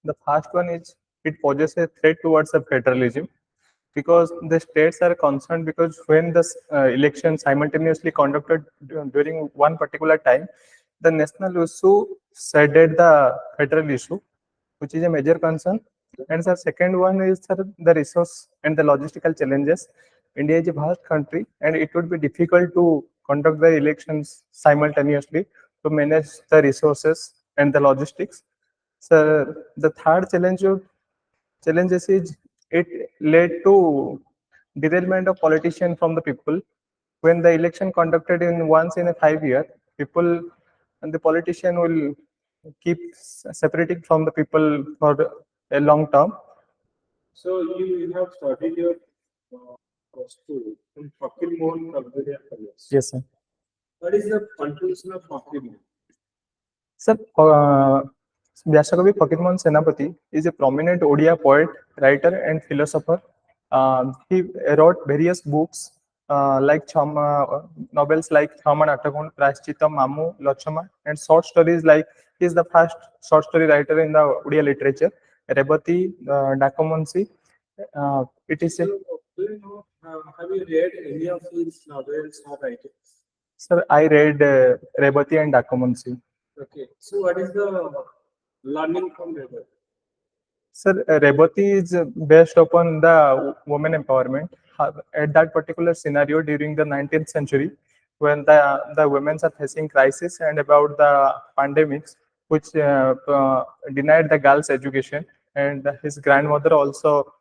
The first one is it poses a threat towards the federalism, because the states are concerned, because when the election simultaneously conducted during one particular time, the national issue shaded the federal issue, which is a major concern. And the second one is, sir, the resource and the logistical challenges. India is a vast country, and it would be difficult to conduct the elections simultaneously, to manage the resources and the logistics. So the third challenges is it led to derailment of politicians from the people. When the election conducted in once in a 5 year, people and the politician will keep separating from the people for a long term. So you have studied your school in Fakirmon Kalingaiya College. Yes, sir. What is the contribution of Fakirmon? Sir, Vyasakavi Fakirmon Senapati is a prominent Odia poet, writer, and philosopher. He wrote various books like novels like Chama Natakund, Prashchitam, Mamu, Lachama, and short stories like he is the first short story writer in the Odia literature. Rebati, Dakamonsi. It is a. Do you know, have you read any of his novels or writings? Sir, I read Rebati and Dakamonsi. Okay. So what is the learning from Rebati? Sir, Rebati is based upon the women empowerment. At that particular scenario during the 19th century, when the women are facing crisis and about the pandemics, which denied the girls' education, and his grandmother also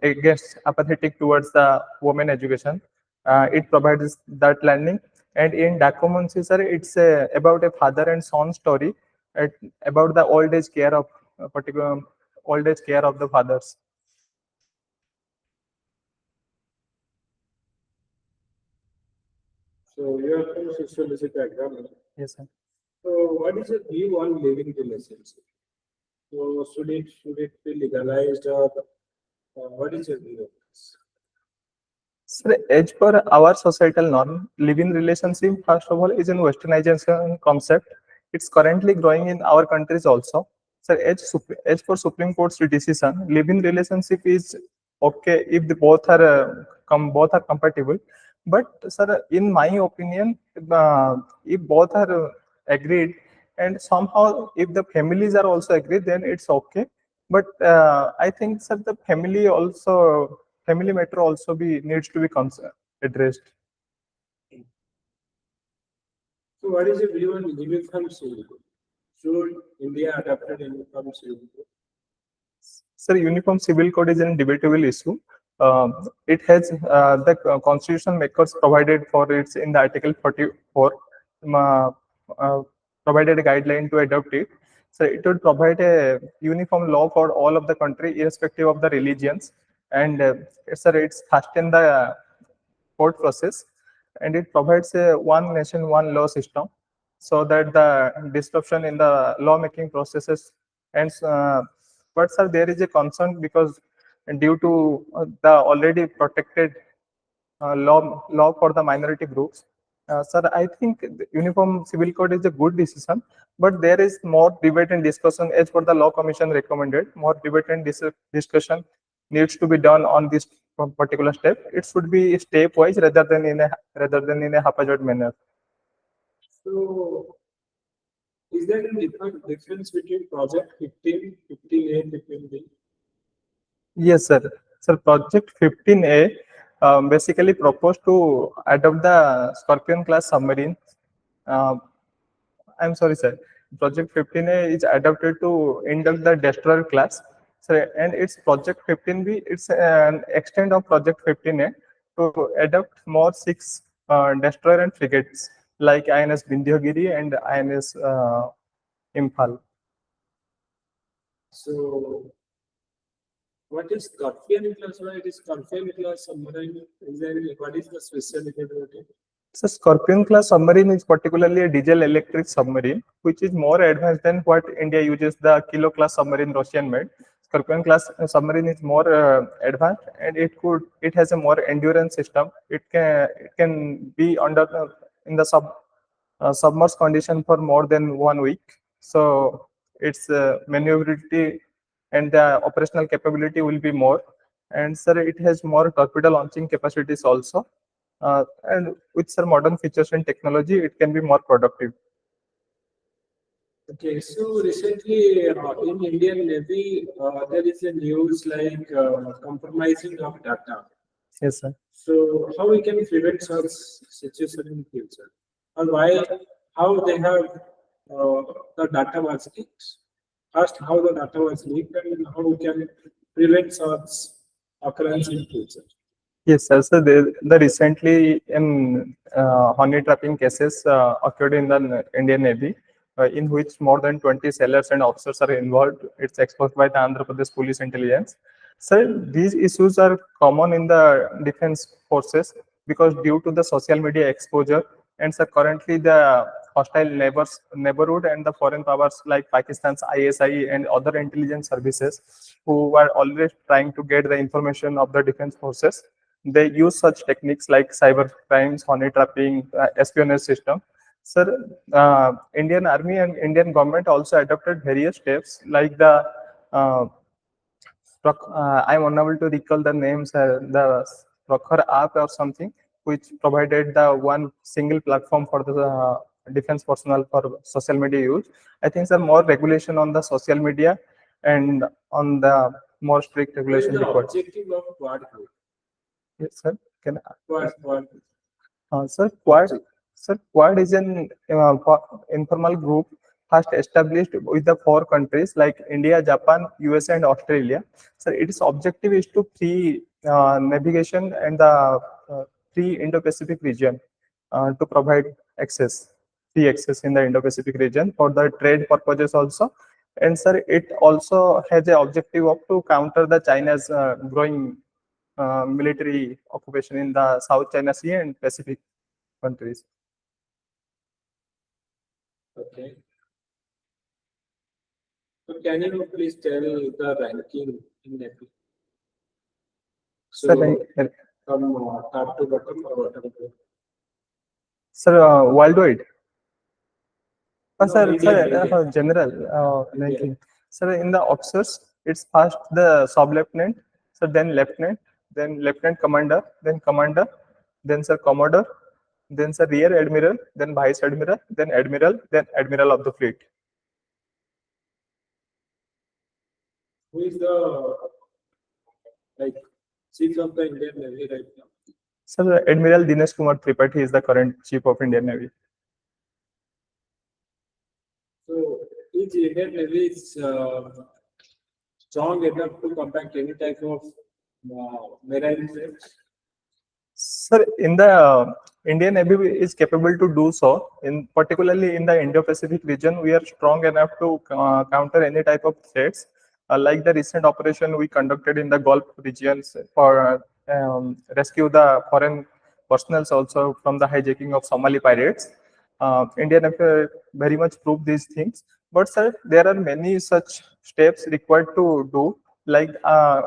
against apathetic towards the women education. It provides that learning. And in Dakomonsi, sir, it's about a father and son story, about the old age care of particular old age care of the fathers. So you are from sociology background. Yes, sir. So what is your view on living relationship? So should it be legalized, or what is your view on this? Sir, as per our societal norm, live-in relationship, first of all, is an westernization concept. It's currently growing in our countries also. Sir, as per Supreme Court's decision, live-in relationship is okay if the both are compatible. But sir, in my opinion, if both are agreed, and somehow if the families are also agreed, then it's okay. But I think, sir, the family matter also needs to be addressed. So what is your view on uniform civil code? Should India adopt a uniform civil code? Sir, uniform civil code is a debatable issue. It has the constitution makers provided for it in the Article 44, provided a guideline to adopt it. So it would provide a uniform law for all of the country, irrespective of the religions. And sir, it's fast in the court process, and it provides a one nation, one law system, so that the disruption in the lawmaking processes ends. But sir, there is a concern, because due to the already protected law for the minority groups, sir, I think the uniform civil code is a good decision, but there is more debate and discussion. As per the law commission recommended, more debate and discussion needs to be done on this particular step. It should be stepwise rather than in a haphazard manner. So is there a difference between Project 15, 15A, 15B? Yes, sir. Sir, Project 15A basically proposed to adopt the Scorpion class submarine. I'm sorry, sir. Project 15A is adopted to induct the destroyer class. So, and it's Project 15B. It's an extent of Project 15A to adopt more 6 destroyer and frigates like INS Vindhyagiri and INS Imphal. So what is Scorpion class? What is Scorpion class submarine? What is the specialty about it? So Scorpion class submarine is particularly a diesel electric submarine, which is more advanced than what India uses, the Kilo class submarine Russian made. Scorpion class submarine is more advanced, and it has a more endurance system. It can be under in the submerged condition for more than 1 week. So its maneuverability and the operational capability will be more. And sir, it has more torpedo launching capacities also. And with sir modern features and technology, it can be more productive. Okay, so recently in Indian Navy, there is a news like compromising of data. Yes, sir. So how we can prevent such situation in future, and why, how they have the data was leaked. First, how the data was leaked, and how we can prevent such occurrence in future. Yes, sir. So the recently in honey trapping cases occurred in the Indian Navy, in which more than 20 sailors and officers are involved. It's exposed by the Andhra Pradesh Police Intelligence. So these issues are common in the defense forces because due to the social media exposure, and so currently the hostile neighborhood and the foreign powers like Pakistan's ISI and other intelligence services who are always trying to get the information of the defense forces, they use such techniques like cyber crimes, honey trapping, espionage system. Sir, Indian Army and Indian government also adopted various steps like the uh, I'm unable to recall the names, the Prokhar app or something, which provided the one single platform for the defense personnel for social media use. I think sir, more regulation on the social media and on the more strict What is regulation the required. objective of Quad Group? Yes, sir. Can Quad. Sir, Quad is an informal group first established with the four countries like India, Japan, USA, and Australia. Sir, its objective is to free navigation and the free Indo-Pacific region to provide free access in the Indo-Pacific region for the trade purposes also. And sir, it also has the objective of to counter the China's growing military occupation in the South China Sea and Pacific countries. Okay. So can you please tell the ranking in Nepal? So Sir, from top to bottom or bottom to sir, worldwide. No, Sir, India. general India. ranking. Sir, in the officers, it's first the sub-lieutenant, so then lieutenant commander, then sir commodore, then sir rear admiral, then vice admiral, then admiral of the fleet. Who is the like chief of the Indian Navy right now? Sir, Admiral Dinesh Kumar Tripathi is the current chief of Indian Navy. So each Indian Navy is strong enough to combat any type of marine threats. Sir, in the Indian Navy is capable to do so. In particularly in the Indo-Pacific region, we are strong enough to counter any type of threats. Like the recent operation we conducted in the Gulf regions for rescue the foreign personnel also from the hijacking of Somali pirates. Indian Navy very much proved these things. But sir, there are many such steps required to do. Like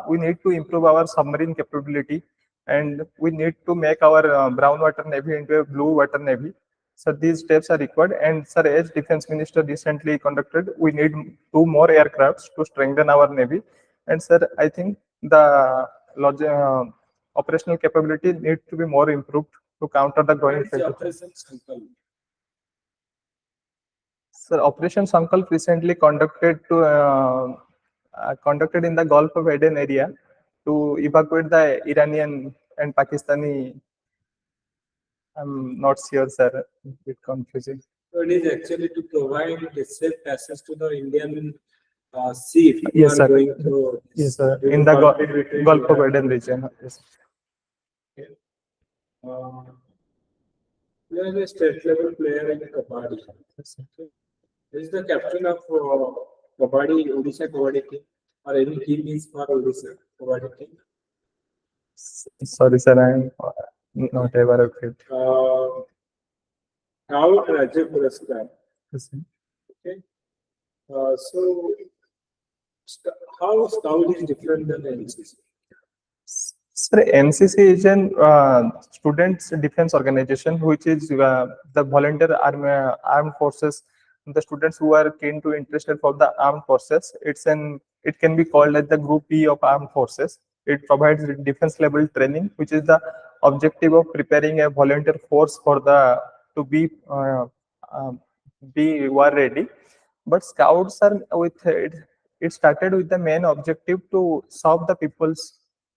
we need to improve our submarine capability, and we need to make our brown water navy into a blue water navy. So these steps are required. And sir, as defense minister recently conducted, we need 2 more aircrafts to strengthen our navy. And sir, I think the operational capability need to be more improved to counter the growing What is the threat. Operation Sankalp? Sir, Operation Sankalp recently conducted in the Gulf of Aden area to evacuate the Iranian and Pakistani. I'm not sure, sir. A bit confusing. So it is actually to provide a safe passage to the Indian sea if you Yes, are sir. going through. Yes, sir. during In the conflict between Gulf of Iran Aden and- region. Yes. You are a state level player in Kabaddi. Yes, sir. Is the captain of Kabaddi, Odisha Kabaddi team, or any team is for Odisha Kabaddi team? Sorry, sir. I'm not aware of it. How Rajya Puraskar. Yes, sir. Okay. So, how Scout is different than NCC? Sir, NCC is an students' defense organization, which is the volunteer armed forces. The students who are keen to interested for the armed forces. It's an it can be called as the Group B of armed forces. It provides defense level training, which is the objective of preparing a volunteer force for the to be war ready. But scouts are with it. It started with the main objective to serve the peoples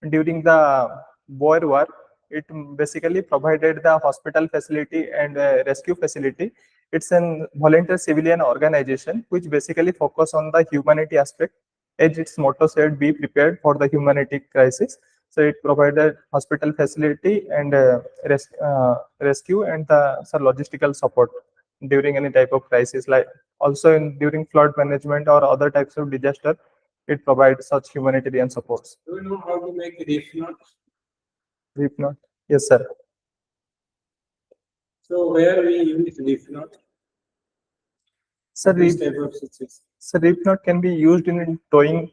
during the Boer War. It basically provided the hospital facility and rescue facility. It's a volunteer civilian organization which basically focus on the humanity aspect. As its motto said, be prepared for the humanity crisis. So it provided hospital facility and rescue and the logistical support during any type of crisis, like also during flood management or other types of disaster. It provides such humanitarian supports. Do you know how to make a reef knot? Reef knot? Yes, sir. So where we use reef knot? Sir, This type of situation. so reef knot can be used in towing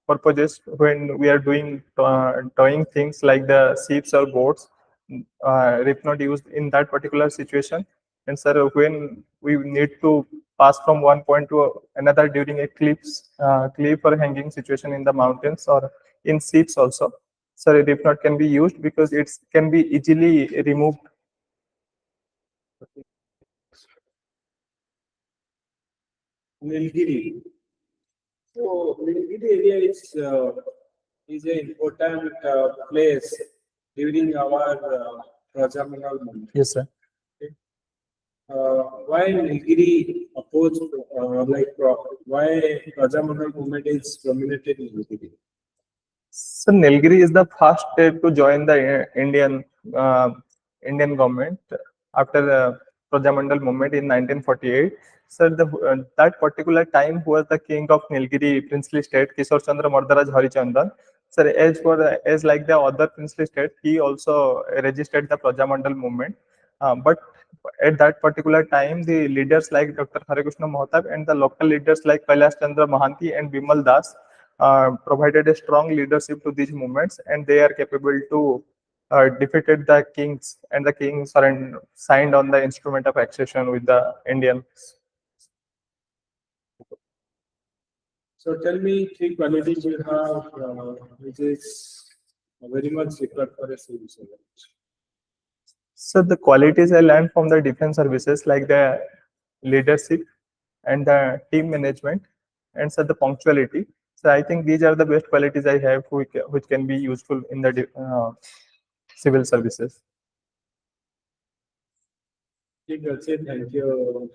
purposes when we are doing towing things like the ships or boats. Reef knot used in that particular situation. And sir, when we need to pass from one point to another during a cliff or hanging situation in the mountains or in ships also, sir, reef knot can be used because it can be easily removed. Nilgiri. So Nilgiri area is an important place during our Prajamangal movement. Yes, sir. Why Nilgiri opposed, why Prajamangal movement is dominated in Nilgiri? So Nilgiri is the first state to join the Indian government after the Prajamandal movement in 1948. So that particular time who was the king of Nilgiri princely state, Kishore Chandra Mardaraj Harichandan. So as like the other princely state, he also registered the Prajamandal movement. But at that particular time, the leaders like Dr. Harikrishna Mahatab and the local leaders like Kailash Chandra Mahanti and Bimal Das provided a strong leadership to these movements, and they are capable to defeated the kings, and the kings signed on the instrument of accession with the Indians. So tell me three qualities you have, which is very much required for a civil servant. So the qualities I learned from the defense services, like the leadership and the team management, and so the punctuality. So I think these are the best qualities I have which can be useful in the civil services. Thank you.